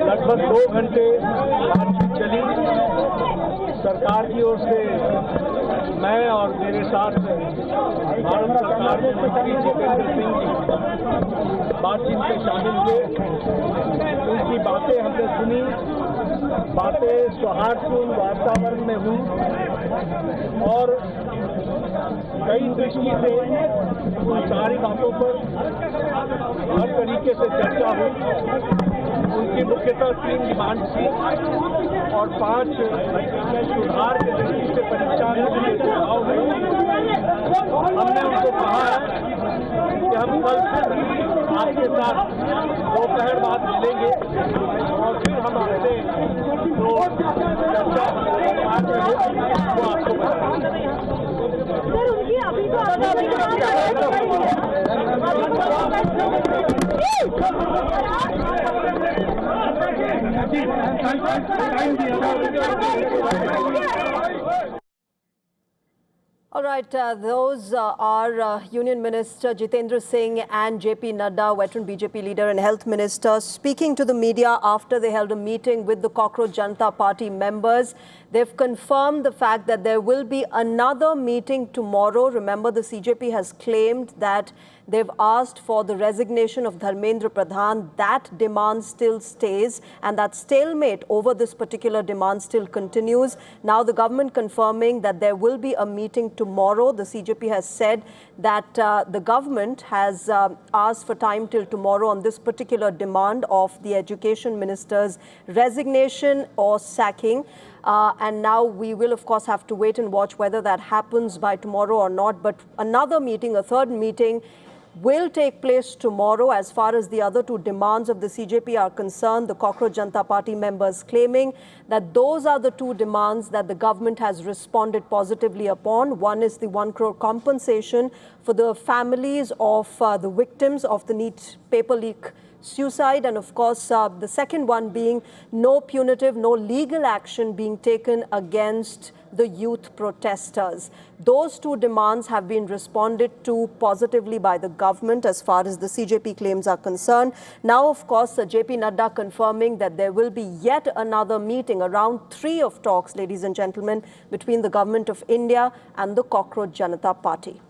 लगभग 2 घंटे बातचीत चली। सरकार की ओर से मैं और मेरे साथ भारत सरकार के मंत्री जितेंद्र सिंह जी बातचीत में शामिल हुए। उनकी बातें हमने सुनी, बातें सौहार्दपूर्ण वातावरण में हुई और कई दृष्टि से उन सारी बातों पर हर तरीके से चर्चा हुई। उनकी मुख्यतः 3 डिमांड थी और 5 सुधार के दृष्टि से परीक्षा के सुझाव हुए। हमने उनको कहा है कि हम कल फिर आपके साथ दोपहर बाद मिलेंगे और फिर हम आपसे जो चर्चा वो आपको बताएंगे। सर, उनकी अभी तो All right, those are Union Minister Jitendra Singh and JP Nadda, veteran BJP leader and Health Minister, speaking to the media after they held a meeting with the Cockroach Janata Party members. They've confirmed the fact that there will be another meeting tomorrow. Remember, the CJP has claimed that they've asked for the resignation of Dharmendra Pradhan. That demand still stays, and that stalemate over this particular demand still continues. Now the government confirming that there will be a meeting tomorrow. The CJP has said that the government has asked for time till tomorrow on this particular demand of the education minister's resignation or sacking. And now we will, of course, have to wait and watch whether that happens by tomorrow or not. But another meeting, a third meeting, will take place tomorrow. As far as the other 2 demands of the CJP are concerned, the Cockroach Janata Party members claiming that those are the 2 demands that the government has responded positively upon. One is the 1 crore compensation for the families of the victims of the NEET paper leak suicide, and of course the second one being no punitive, no legal action being taken against the youth protesters. Those 2 demands have been responded to positively by the government as far as the CJP claims are concerned. Now, of course, JP Nadda confirming that there will be yet another meeting, around 3 of talks, ladies and gentlemen, between the government of India and the Cockroach Janata Party.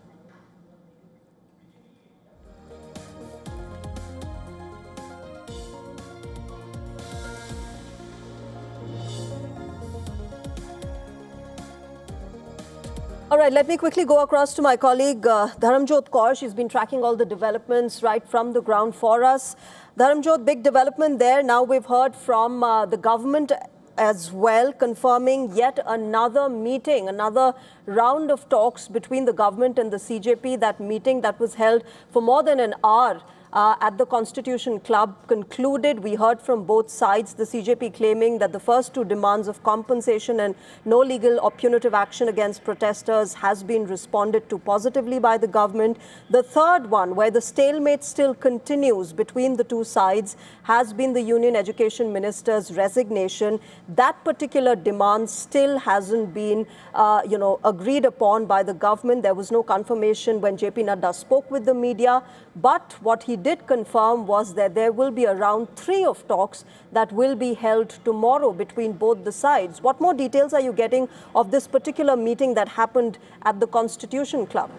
All right, let me quickly go across to my colleague Dharamjot Kaur. She's been tracking all the developments right from the ground for us. Dharamjot, big development there. Now we've heard from the government as well, confirming yet another meeting, another round of talks between the government and the CJP. That meeting that was held for more than an hour at the Constitution Club concluded. We heard from both sides, the CJP claiming that the first 2 demands of compensation and no legal or punitive action against protesters has been responded to positively by the government. The third one, where the stalemate still continues between the 2 sides, has been the Union Education Minister's resignation. That particular demand still hasn't been, agreed upon by the government. There was no confirmation when JP Nadda spoke with the media, but what he did confirm was that there will be around 3 of talks that will be held tomorrow between both the sides. What more details are you getting of this particular meeting that happened at the Constitution Club?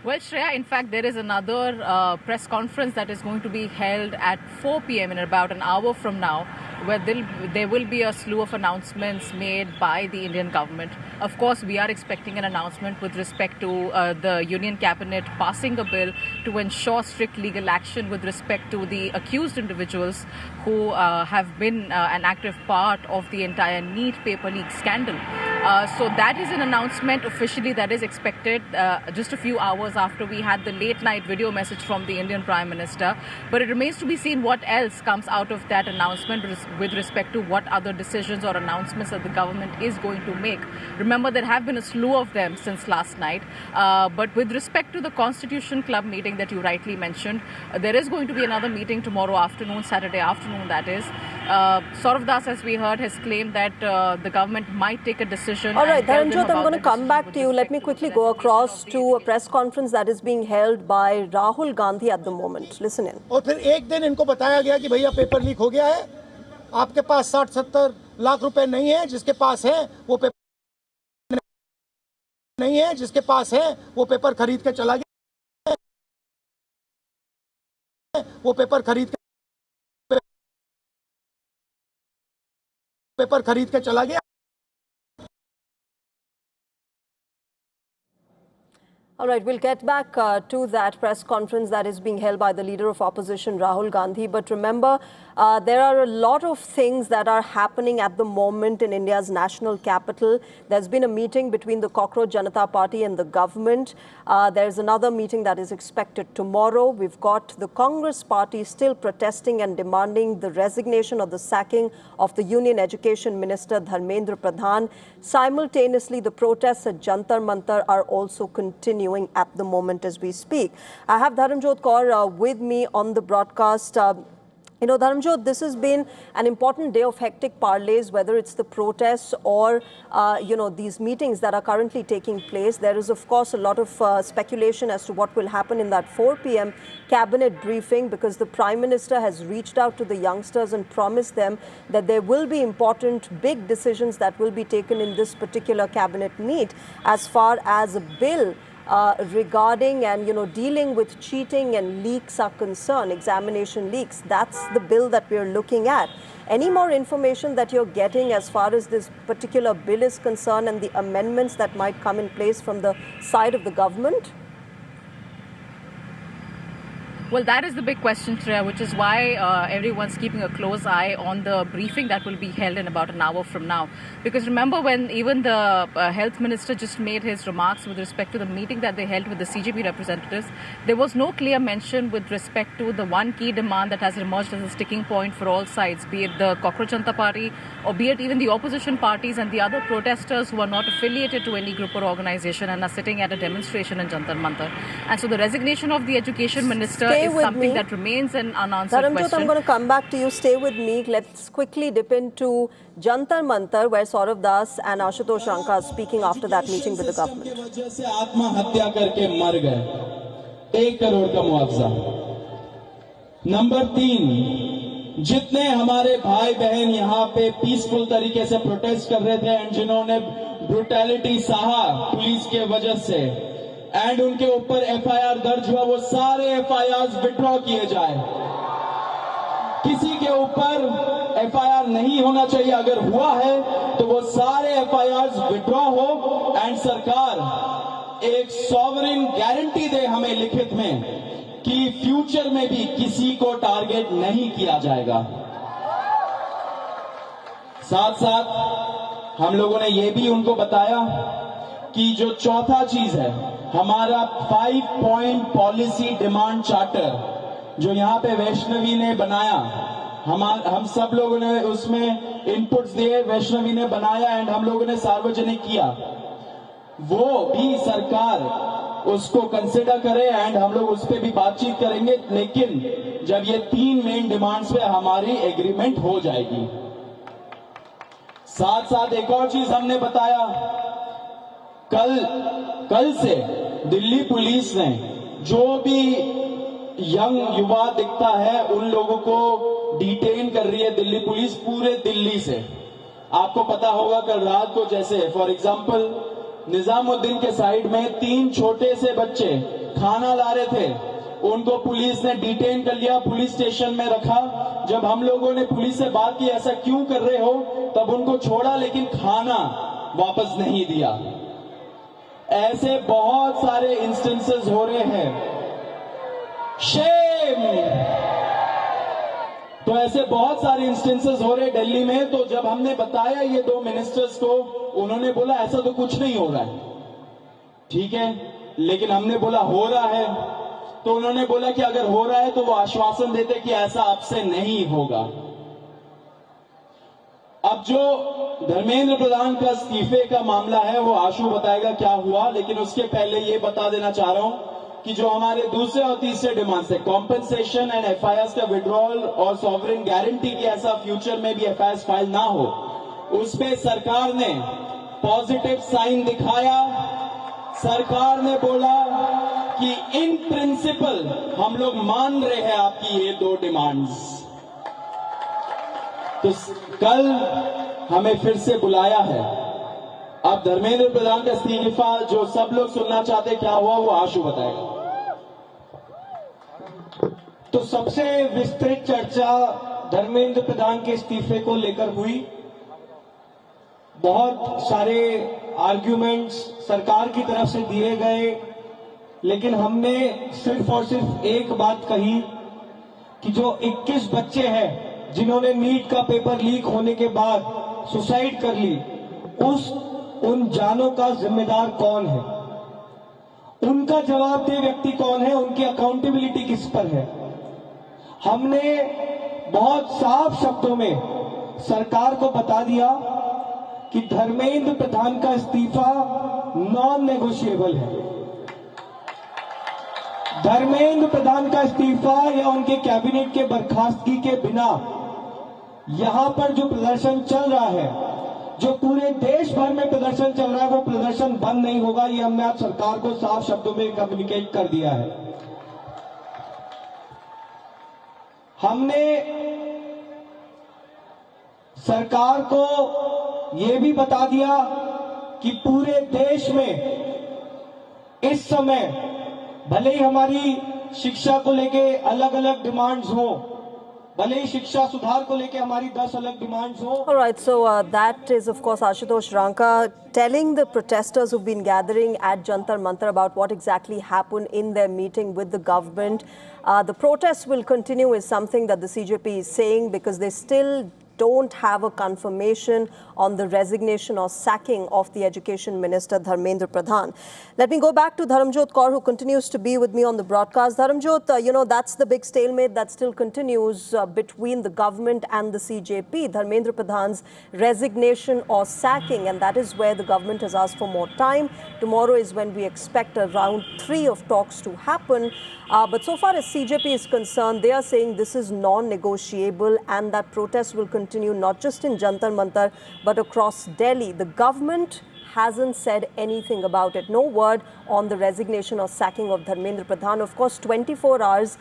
Well, Shreya, in fact, there is another press conference that is going to be held at 4 p.m. in about an hour from now, where there will be a slew of announcements made by the Indian government. Of course, we are expecting an announcement with respect to the Union Cabinet passing a bill to ensure strict legal action with respect to the accused individuals who have been an active part of the entire NEET paper leak scandal. So that is an announcement officially that is expected just a few hours after we had the late night video message from the Indian Prime Minister. But it remains to be seen what else comes out of that announcement with respect to what other decisions or announcements that the government is going to make. Remember, there have been a slew of them since last night. But with respect to the Constitution Club meeting that you rightly mentioned, there is going to be another meeting tomorrow afternoon, Saturday afternoon that is. Saurav Das, as we heard, has claimed that the government might take a decision. All right, Dharamjot, I'm going to come back to you. Let me quickly go across to a press conference that is being held by Rahul Gandhi at the moment. Listen in. और फिर एक दिन इनको बताया गया कि भैया paper leak हो गया है, आपके पास 60-70 लाख रुपए नहीं है, जिसके पास है वो पेपर नहीं है, जिसके पास है वो पेपर खरीद के चला गया, वो पेपर खरीद के चला गया। All right, we'll get back to that press conference that is being held by the leader of opposition, Rahul Gandhi. But remember, there are a lot of things that are happening at the moment in India's national capital. There's been a meeting between the Cockroach Janata Party and the government. There's another meeting that is expected tomorrow. We've got the Congress party still protesting and demanding the resignation or the sacking of the Union Education Minister, Dharmendra Pradhan. Simultaneously, the protests at Jantar Mantar are also continuing at the moment as we speak. I have Dharamjot Kaur with me on the broadcast. Dharamjot, this has been an important day of hectic parlays, whether it's the protests or, these meetings that are currently taking place. There is, of course, a lot of speculation as to what will happen in that 4 p.m. cabinet briefing, because the Prime Minister has reached out to the youngsters and promised them that there will be important, big decisions that will be taken in this particular cabinet meet as far as a bill regarding and, dealing with cheating and leaks are concerned, examination leaks. That's the bill that we're looking at. Any more information that you're getting as far as this particular bill is concerned and the amendments that might come in place from the side of the government? Well, that is the big question, Shreya, which is why everyone's keeping a close eye on the briefing that will be held in about an hour from now. Because remember, when even the health minister just made his remarks with respect to the meeting that they held with the CJP representatives, there was no clear mention with respect to the one key demand that has emerged as a sticking point for all sides, be it the Cockroach Janata Party or be it even the opposition parties and the other protesters who are not affiliated to any group or organization and are sitting at a demonstration in Jantar Mantar. And so the resignation of the education minister is something that remains an unanswered Dharamjot, question. I'm going to come back to you. Stay with me. Let's quickly dip into Jantar Mantar, where Saurav Das and Ashutosh Ranka are speaking after that meeting with the government. आत्महत्या करके मर गए, 1 करोड़ का मुआवजा। Number 3, जितने हमारे भाई बहन यहाँ पे पीसफुल तरीके से प्रोटेस्ट कर रहे थे एंड जिन्होंने ब्रूटैलिटी सहा पुलिस के वजह से एंड उनके ऊपर एफआईआर दर्ज हुआ, वो सारे एफआईआर विड्रॉ किए जाए। किसी के ऊपर एफआईआर नहीं होना चाहिए, अगर हुआ है तो वो सारे एफआईआर विड्रॉ हो एंड सरकार एक सॉवरेन गारंटी दे हमें लिखित में कि फ्यूचर में भी किसी को टारगेट नहीं किया जाएगा। साथ साथ हम लोगों ने ये भी उनको बताया कि जो चौथा चीज है, हमारा 5 पॉइंट पॉलिसी डिमांड चार्टर जो यहाँ पे वैष्णवी ने बनाया, हम सब लोगों ने उसमें इनपुट्स दिए, वैष्णवी ने बनाया एंड हम लोगों ने सार्वजनिक किया, वो भी सरकार उसको कंसिडर करे एंड हम लोग उस पर भी बातचीत करेंगे, लेकिन जब ये 3 मेन डिमांड्स पे हमारी एग्रीमेंट हो जाएगी। साथ साथ एक और चीज हमने बताया, कल से दिल्ली पुलिस ने जो भी यंग युवा दिखता है उन लोगों को डिटेन कर रही है दिल्ली पुलिस पूरे दिल्ली से। आपको पता होगा कल रात को जैसे फॉर एग्जांपल निजामुद्दीन के साइड में 3 छोटे से बच्चे खाना ला रहे थे, उनको पुलिस ने डिटेन कर लिया, पुलिस स्टेशन में रखा। जब हम लोगों ने पुलिस से बात की ऐसा क्यों कर रहे हो, तब उनको छोड़ा लेकिन खाना वापस नहीं दिया। ऐसे बहुत सारे इंस्टेंसेस हो रहे हैं, शेम। तो ऐसे बहुत सारे इंस्टेंसेस हो रहे दिल्ली में। तो जब हमने बताया ये 2 मिनिस्टर्स को, उन्होंने बोला ऐसा तो कुछ नहीं हो रहा है। ठीक है, लेकिन हमने बोला हो रहा है, तो उन्होंने बोला कि अगर हो रहा है तो वो आश्वासन देते कि ऐसा आपसे नहीं होगा। अब जो धर्मेंद्र प्रधान का इस्तीफे का मामला है वो आशु बताएगा क्या हुआ, लेकिन उसके पहले ये बता देना चाह रहा हूं कि जो हमारे दूसरे और तीसरे डिमांड्स है, कॉम्पेंसेशन एंड एफआईआर का विड्रॉल और सॉवरेन गारंटी की ऐसा फ्यूचर में भी एफआईआर फाइल ना हो, उस पे सरकार ने पॉजिटिव साइन दिखाया। सरकार ने बोला कि इन प्रिंसिपल हम लोग मान रहे हैं आपकी ये 2 डिमांड्स। तो कल हमें फिर से बुलाया है। अब धर्मेंद्र प्रधान का इस्तीफा जो सब लोग सुनना चाहते क्या हुआ वो आशु बताएगा। तो सबसे विस्तृत चर्चा धर्मेंद्र प्रधान के इस्तीफे को लेकर हुई। बहुत सारे आर्ग्यूमेंट्स सरकार की तरफ से दिए गए, लेकिन हमने सिर्फ और सिर्फ एक बात कही कि जो 21 बच्चे हैं जिन्होंने नीट का पेपर लीक होने के बाद सुसाइड कर ली, उन जानों का जिम्मेदार कौन है, उनका जवाबदेह व्यक्ति कौन है, उनकी अकाउंटेबिलिटी किस पर है। हमने बहुत साफ शब्दों में सरकार को बता दिया कि धर्मेंद्र प्रधान का इस्तीफा नॉन नेगोशिएबल है। धर्मेंद्र प्रधान का इस्तीफा या उनके कैबिनेट के बर्खास्तगी के बिना यहां पर जो प्रदर्शन चल रहा है, जो पूरे देश भर में प्रदर्शन चल रहा है, वो प्रदर्शन बंद नहीं होगा। ये हमने आज सरकार को साफ शब्दों में कम्युनिकेट कर दिया है। हमने सरकार को ये भी बता दिया कि पूरे देश में इस समय भले ही हमारी शिक्षा को लेके अलग अलग डिमांड्स हों, भले ही शिक्षा सुधार को लेके हमारी 10 अलग डिमांड्स हो। All right, so that is of course Ashutosh Ranka telling the protesters who've been gathering at Jantar Mantar about what exactly happened in their meeting with the government. The protests will continue is something that the CJP is saying because they still don't have a confirmation on the resignation or sacking of the Education Minister Dharmendra Pradhan. Let me go back to Dharamjot Kaur, who continues to be with me on the broadcast. Dharamjot, that's the big stalemate that still continues between the government and the CJP. Dharmendra Pradhan's resignation or sacking, and that is where the government has asked for more time. Tomorrow is when we expect a round 3 of talks to happen. But so far as CJP is concerned, they are saying this is non-negotiable and that protests will continue not just in Jantar Mantar but across Delhi. The government hasn't said anything about it. No word on the resignation or sacking of Dharmendra Pradhan. Of course, 24 hours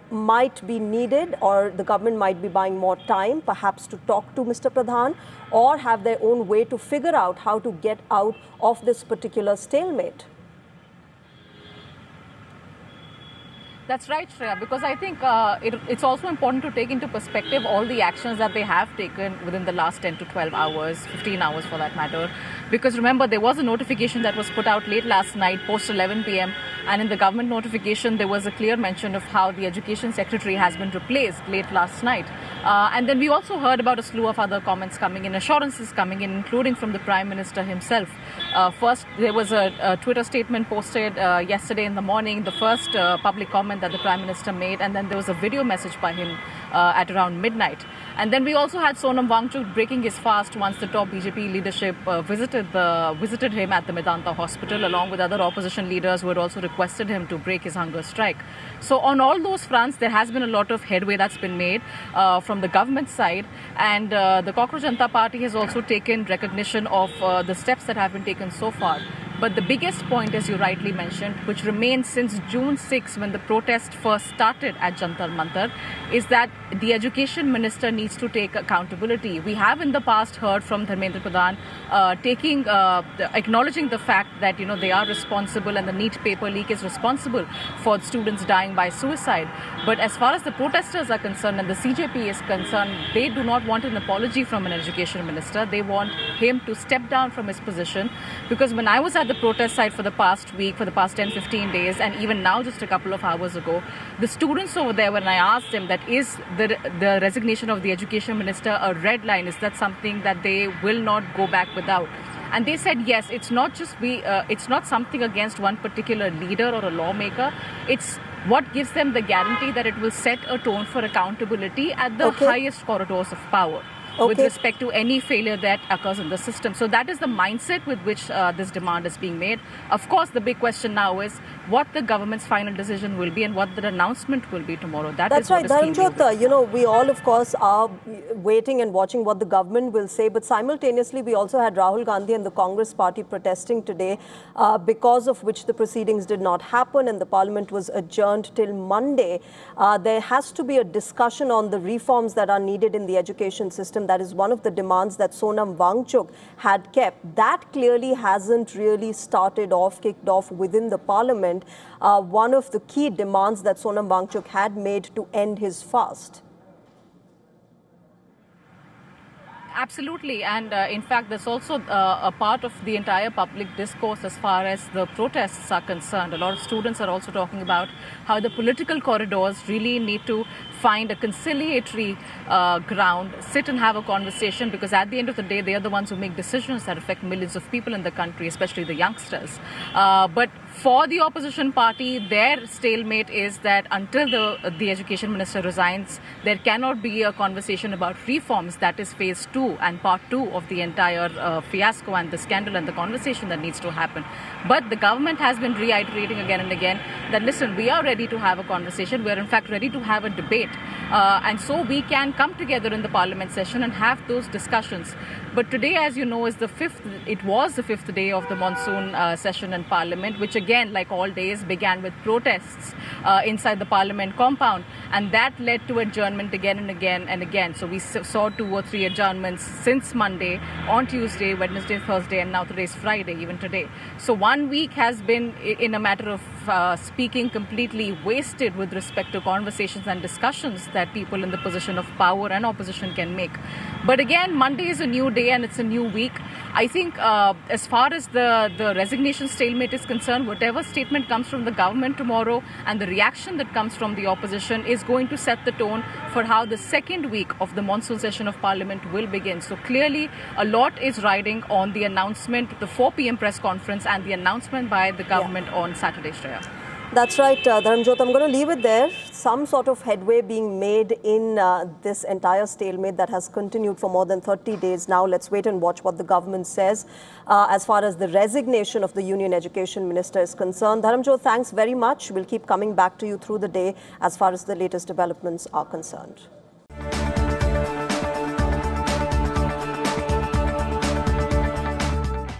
might be needed, or the government might be buying more time perhaps to talk to Mr. Pradhan or have their own way to figure out how to get out of this particular stalemate. That's right, Shreya, because I think it's also important to take into perspective all the actions that they have taken within the last 10 to 12 hours, 15 hours for that matter. Because remember, there was a notification that was put out late last night, post 11 p.m. And in the government notification, there was a clear mention of how the Education Secretary has been replaced late last night. And then we also heard about a slew of other comments coming in, assurances coming in, including from the Prime Minister himself. First, there was a Twitter statement posted yesterday in the morning, the first public comment that the Prime Minister made, and then there was a video message by him at around midnight. And then we also had Sonam Wangchuk breaking his fast once the top BJP leadership visited him at the Medanta hospital, along with other opposition leaders who had also requested him to break his hunger strike. So on all those fronts, there has been a lot of headway that's been made from the government side, and the Cockroach Janata Party has also taken recognition of the steps that have been taken so far. But the biggest point, as you rightly mentioned, which remains since June 6, when the protest first started at Jantar Mantar, is that the Education Minister needs to take accountability. We have in the past heard from Dharmendra Pradhan acknowledging the fact that they are responsible and the NEET paper leak is responsible for students dying by suicide. But as far as the protesters are concerned and the CJP is concerned, they do not want an apology from an Education Minister. They want him to step down from his position, because when I was at the protest site for the past week, for the past 10-15 days, and even now just a couple of hours ago, the students over there, when I asked them that is the resignation of the Education Minister a red line, is that something that they will not go back without? And they said yes, it's not just it's not something against one particular leader or a lawmaker. It's what gives them the guarantee that it will set a tone for accountability at the highest corridors of power. with respect to any failure that occurs in the system. So that is the mindset with which this demand is being made. Of course, the big question now is what the government's final decision will be and what the announcement will be tomorrow. That's right, Dharamjot. You know, we all, of course, are waiting and watching what the government will say. But simultaneously, we also had Rahul Gandhi and the Congress party protesting today, because of which the proceedings did not happen and the parliament was adjourned till Monday. There has to be a discussion on the reforms that are needed in the education system. That is one of the demands that Sonam Wangchuk had kept. That clearly hasn't really kicked off within the parliament. One of the key demands that Sonam Wangchuk had made to end his fast. Absolutely, and in fact, there's also a part of the entire public discourse as far as the protests are concerned. A lot of students are also talking about how the political corridors really need to find a conciliatory ground, sit and have a conversation, because at the end of the day, they are the ones who make decisions that affect millions of people in the country, especially the youngsters. But for the opposition party, their stalemate is that until the education minister resigns, there cannot be a conversation about reforms. That is phase 2 and part 2 of the entire fiasco and the scandal and the conversation that needs to happen. But the government has been reiterating again and again that, listen, we are ready to have a conversation. We are in fact ready to have a debate. And so we can come together in the parliament session and have those discussions. But today, as you know, is it was the fifth day of the monsoon session in parliament, which again, like all days, began with protests inside the parliament compound. And that led to adjournment again and again and again. So we saw 2 or 3 adjournments since Monday, on Tuesday, Wednesday, Thursday, and now today's Friday, even today. So 1 week has been, in a matter of speaking, completely wasted with respect to conversations and discussions that people in the position of power and opposition can make. But again, Monday is a new day and it's a new week. I think as far as the resignation stalemate is concerned, whatever statement comes from the government tomorrow and the reaction that comes from the opposition is going to set the tone for how the second week of the monsoon session of parliament will begin. So clearly, a lot is riding on the announcement, the 4 p.m. press conference and the announcement by the government on Saturday, Shreya. That's right, Dharamjot. I'm going to leave it there. Some sort of headway being made in this entire stalemate that has continued for more than 30 days now. Let's wait and watch what the government says as far as the resignation of the Union Education Minister is concerned. Dharamjot, thanks very much. We'll keep coming back to you through the day as far as the latest developments are concerned.